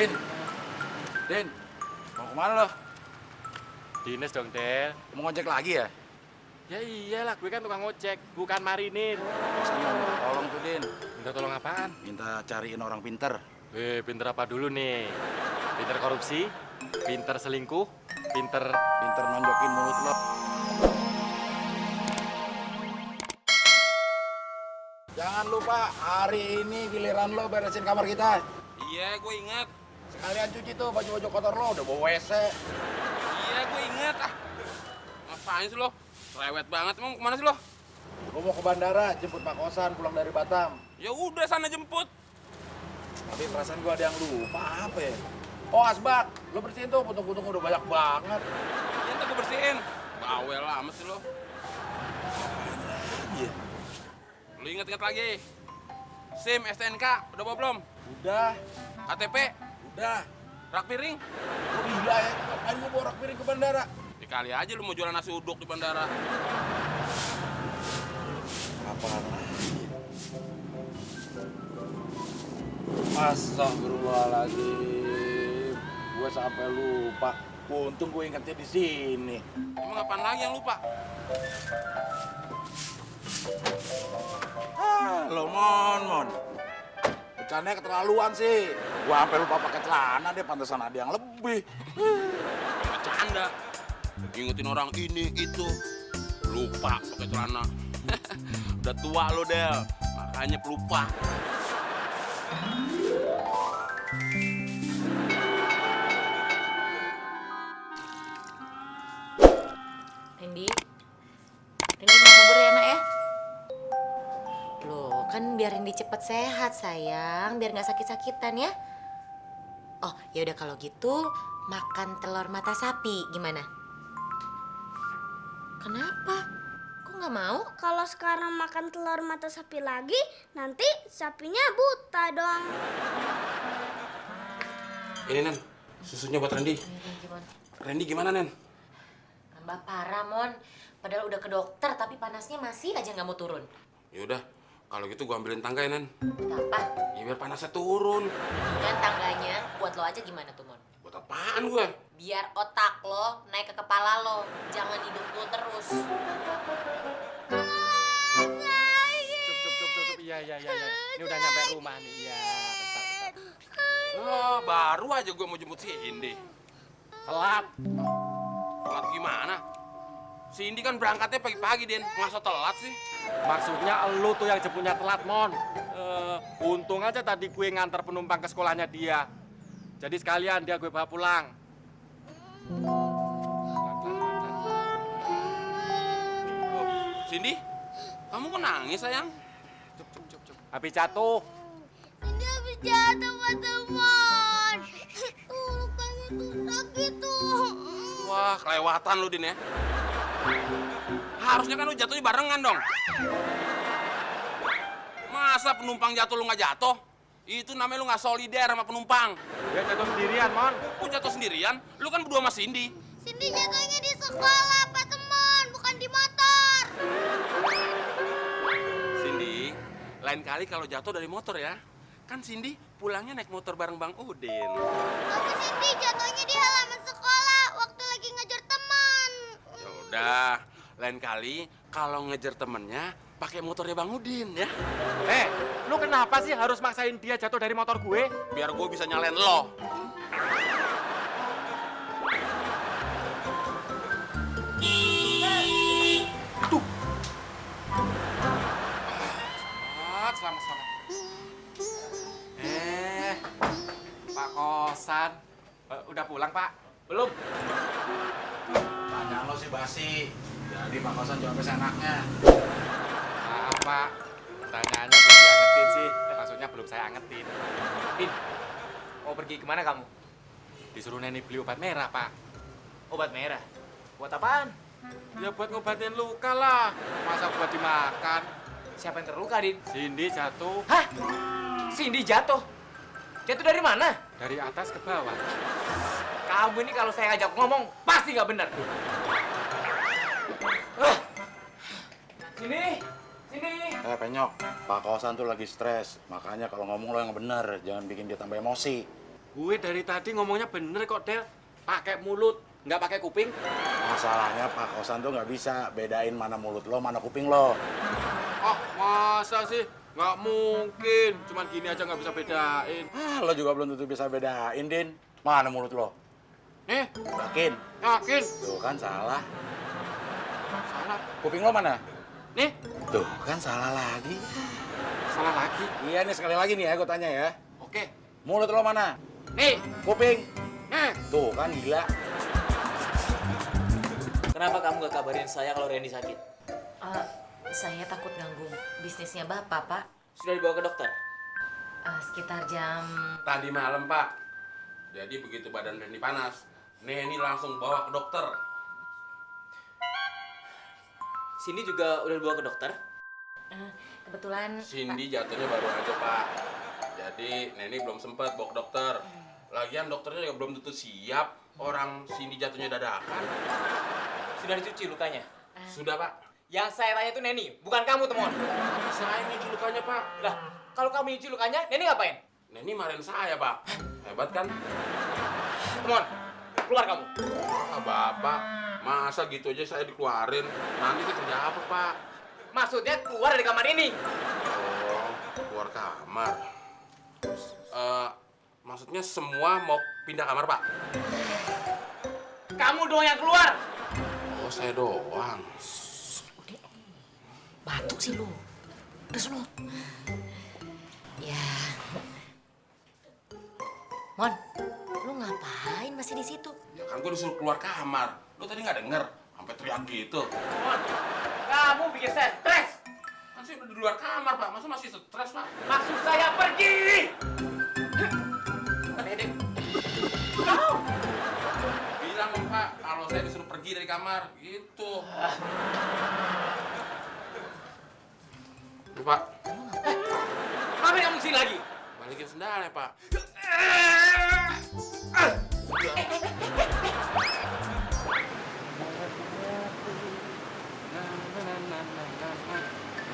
Din, Din, mau kemana lo? Dinas dong, Del. Mau ngojek lagi ya? Ya iyalah, gue kan tukang ojek, bukan marinir. Saya mau minta tolong tuh, Din. Minta tolong apaan? Minta cariin orang pinter. Pinter apa dulu nih? Pinter korupsi? Pinter selingkuh? Pinter... Pinter nonjokin mulut lo. Jangan lupa, hari ini giliran lo beresin kamar kita. Iya, gue ingat. Sekalian cuci tuh baju-baju kotor lo, udah bawa WC. Iya, gue ingat. Ngapain sih lo? Cerewet banget. Emang kemana sih lo? Gue mau ke bandara, jemput Pak Kosan pulang dari Batam. Ya udah sana jemput. Tapi perasaan gue ada yang lupa apa ya? Oh, asbak, lo bersihin tuh, putung-putung udah banyak banget. Ya ntar gue bersihin. Bawel amat sih lo. Iya. Lo inget-inget lagi. SIM, STNK, udah bawa belum? Udah, KTP, udah. rak piring. Lo gila ya, ngapain gue bawa rak piring ke bandara? Ya kali aja lu mau jualan nasi uduk di bandara. Apaan lagi? Astagfirullahaladzim. Gue sampai lupa. Untung gue ingetnya di sini. Emang apaan lagi yang lupa? Lo Mon. Bercandanya keterlaluan sih. Gue sampai lupa pakai celana deh, pantesan ada yang lebih. Bercanda. Ingetin orang ini, itu. Lupa pakai celana. Udah tua lo, Del. Makanya pelupa. Randy mau bubur ya nak ya? Loh kan biar Randy cepet sehat sayang, biar nggak sakit-sakitan ya. Oh ya udah kalau gitu makan telur mata sapi gimana? Kenapa? Kok nggak mau? Kalau sekarang makan telur mata sapi lagi, nanti sapinya buta dong. Ini, Nen. Susunya buat Randy. Randy gimana, Nen? Tambah parah Mon, padahal udah ke dokter tapi panasnya masih aja nggak mau turun. Yaudah, kalau gitu gua ambilin tangga ya, Nen. Buat apa? Ya biar panasnya turun. Dengan tangganya buat lo aja gimana tuh Mon? Buat apaan gue? Biar otak lo naik ke kepala lo, jangan hidup lo terus. Cukup. Iya. Ini udah nyampe rumah nih, iya. Bentar. Oh, baru aja gue mau jemput si Indi. Telat. Telat gimana? Si Indi kan berangkatnya pagi-pagi, Den. Masa telat sih? Maksudnya elu tuh yang jemputnya telat, Mon. Untung aja tadi gue ngantar penumpang ke sekolahnya dia. Jadi sekalian dia gue bawa pulang. Oh, Cindy, kamu kok nangis, sayang? Cup. Habis jatuh. Ini habis jatuh teman. Lukanya tuh sakit tuh. Wah, kelewatan lu, Din ya. Harusnya kan lu jatuhnya barengan dong. Masa penumpang jatuh lu nggak jatuh? Itu namanya lu nggak solider sama penumpang. Dia jatuh sendirian, Mon. Kok jatuh sendirian? Lu kan berdua sama Cindy. Cindy jatuhnya di sekolah, Pak Teman, bukan di motor. Cindy, lain kali kalau jatuh dari motor ya. Kan Cindy pulangnya naik motor bareng Bang Udin. Tapi Cindy jatuhnya di halaman sekolah waktu lagi ngejar teman. Ya udah, lain kali kalau ngejar temennya pakai motornya Bang Udin ya. Lu kenapa sih harus maksain dia jatuh dari motor gue? Biar gue bisa nyalain lo. Aduh. Selamat. Pak Kosan. Udah pulang, Pak? Belum? Tanya lo sih basi. Jadi Pak Kosan jawabnya seenaknya. Maaf, Pak. Pertanyaannya belum diangetin sih. Maksudnya belum saya angetin. Din, mau pergi kemana kamu? Disuruh Neni beli obat merah, Pak. Obat merah? Buat apaan? Ya buat ngobatin luka lah. Masa buat dimakan? Siapa yang terluka, Din? Cindy jatuh Hah? Cindy jatuh? Jatuh dari mana? dari atas ke bawah. Kamu ini kalau saya ngajak ngomong, pasti nggak benar. Sini. Penyok, Pak Kosan tuh lagi stres. Makanya kalau ngomong lo yang bener, jangan bikin dia tambah emosi. Gue dari tadi ngomongnya bener kok, Del. Pakai mulut, nggak pakai kuping. Masalahnya Pak Kosan tuh nggak bisa bedain mana mulut lo, mana kuping lo. Oh, masa sih? Nggak mungkin. Cuman gini aja nggak bisa bedain. Lo juga belum tentu bisa bedain, Din. Mana mulut lo? Nih, Yakin? yakin. Tuh kan salah. Salah. Kuping lo mana? Nih, Tuh kan salah lagi. salah lagi. Iya nih sekali lagi nih ya gue tanya ya. Oke. Mulut lo mana? Nih, Kuping? nih. Tuh kan gila. Kenapa kamu gak kabarin saya kalau Randy sakit? Saya takut ganggu bisnisnya Bapak, Pak. Sudah dibawa ke dokter? Sekitar jam... Tadi malam, Pak. Jadi begitu badan Randy panas, Neni langsung bawa ke dokter. Cindy juga udah dibawa ke dokter? Kebetulan... Cindy jatuhnya baru aja, Pak. Jadi Neni belum sempat bawa ke dokter. Lagian dokternya juga belum tentu siap. Orang Cindy jatuhnya dadakan. Sudah dicuci lukanya? Sudah, Pak. Yang saya tanya itu Neni, bukan kamu, Temon. Saya nyuci lukanya, Pak. Lah, kalau kamu nyuci lukanya, Neni ngapain? Neni marahin saya, Pak. Hebat kan? Temon, keluar kamu. Bapak, masa gitu aja saya dikeluarin? Nanti saya kerja apa, Pak? Maksudnya keluar dari kamar ini. Oh, keluar kamar. Maksudnya semua mau pindah kamar, Pak? Kamu doang yang keluar. Oh, saya doang. Batuk sih lu. Terus lu. Ya. Mon, lu ngapain masih di situ? Ya kan gue disuruh keluar kamar. Lu tadi nggak denger? Sampai teriak gitu. Temon, kamu bikin saya stres. Kan saya udah di luar kamar, Pak. Masa masih stres, Pak? Maksud saya pergi. Bilang dong, Pak, kalau saya disuruh pergi dari kamar. Gitu. Tuh, Pak. Ngapain kamu kesini lagi? Balikin sendalnya, Pak.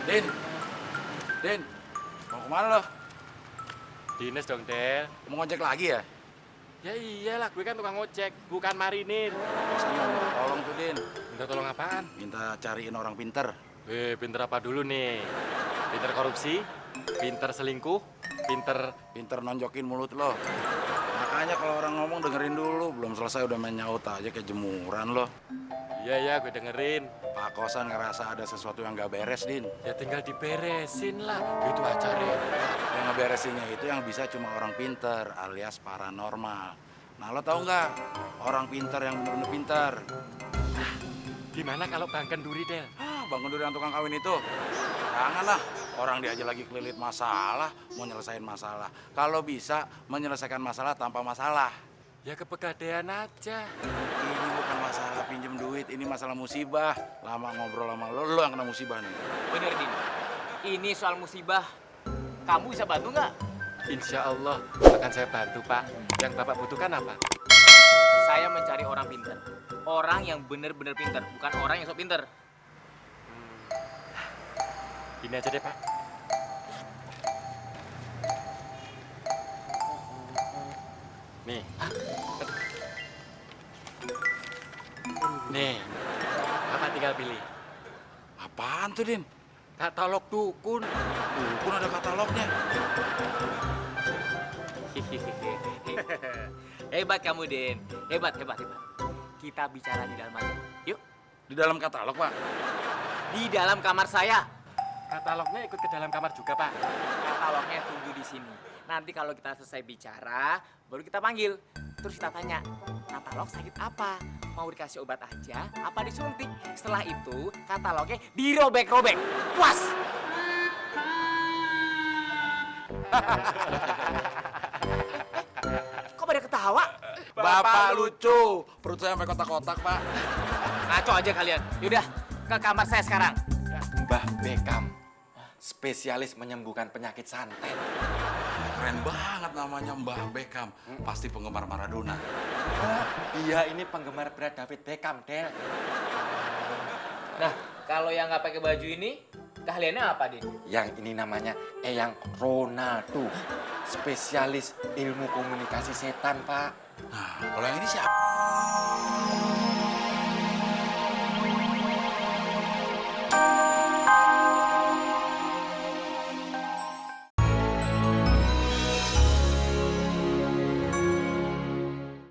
Din. Din. Mau kemana lo? Dinas dong, Del. Mau ngojek lagi ya? Ya iyalah, gue kan tukang ojek, bukan marinir. Kosan mau minta tolong tuh, Din. Minta tolong apaan? Minta cariin orang pinter. Pinter apa dulu nih? Pinter korupsi? Pinter selingkuh? Pinter... Pinter nonjokin mulut lo. Makanya kalau orang ngomong dengerin dulu. Belum selesai udah main nyaut aja kayak jemuran lo. Iya, gue dengerin. Pak Kosan ngerasa ada sesuatu yang gak beres, Din. Ya tinggal diberesin lah. Itu aja, Ren. Yang ngeberesinnya itu yang bisa cuma orang pinter alias paranormal. Nah lo tau nggak orang pinter yang bener-bener pinter? Gimana kalau Bang Kenduri, Del? Bang Gundur yang tukang kawin itu. Janganlah, orang dia aja lagi kelilit masalah, mau nyelesain masalah. Kalau bisa menyelesaikan masalah tanpa masalah. Ya kepegadean aja. Ini bukan masalah pinjem duit, ini masalah musibah. Lama ngobrol sama lo yang kena musibah nih. Bener, Din. Ini soal musibah. Kamu bisa bantu nggak? Insya Allah akan saya bantu, Pak. Yang Bapak butuhkan apa? Saya mencari orang pinter. Orang yang bener-bener pinter, bukan orang yang sok pinter. Gini aja deh, Pak. Nih. Nih. Bapak tinggal pilih. Apaan tuh, Din? Katalog dukun. Dukun ada katalognya. Hebat kamu, Den. Hebat. Kita bicara di dalam aja. Yuk. Di dalam katalog, Pak. Di dalam kamar saya. Katalognya ikut ke dalam kamar juga, Pak. Katalognya tunggu di sini. Nanti kalau kita selesai bicara, baru kita panggil. Terus kita tanya, katalog sakit apa? Mau dikasih obat aja, apa disuntik? Setelah itu, katalognya dirobek-robek. Puas! Kok pada ketawa? Bapak lucu. Perut saya sampai kotak-kotak, Pak. Ngaco aja kalian. Yaudah, ke kamar saya sekarang. Mbah Bekam, spesialis menyembuhkan penyakit santet. Keren banget namanya Mbah Beckham. Pasti penggemar Maradona. Iya, ini penggemar berat David Beckham, Del. Nah, kalau yang nggak pakai baju ini, Keahliannya apa, Din? Yang ini namanya Eyang Ronaldo, spesialis ilmu komunikasi setan, Pak. Nah, kalau yang ini siapa?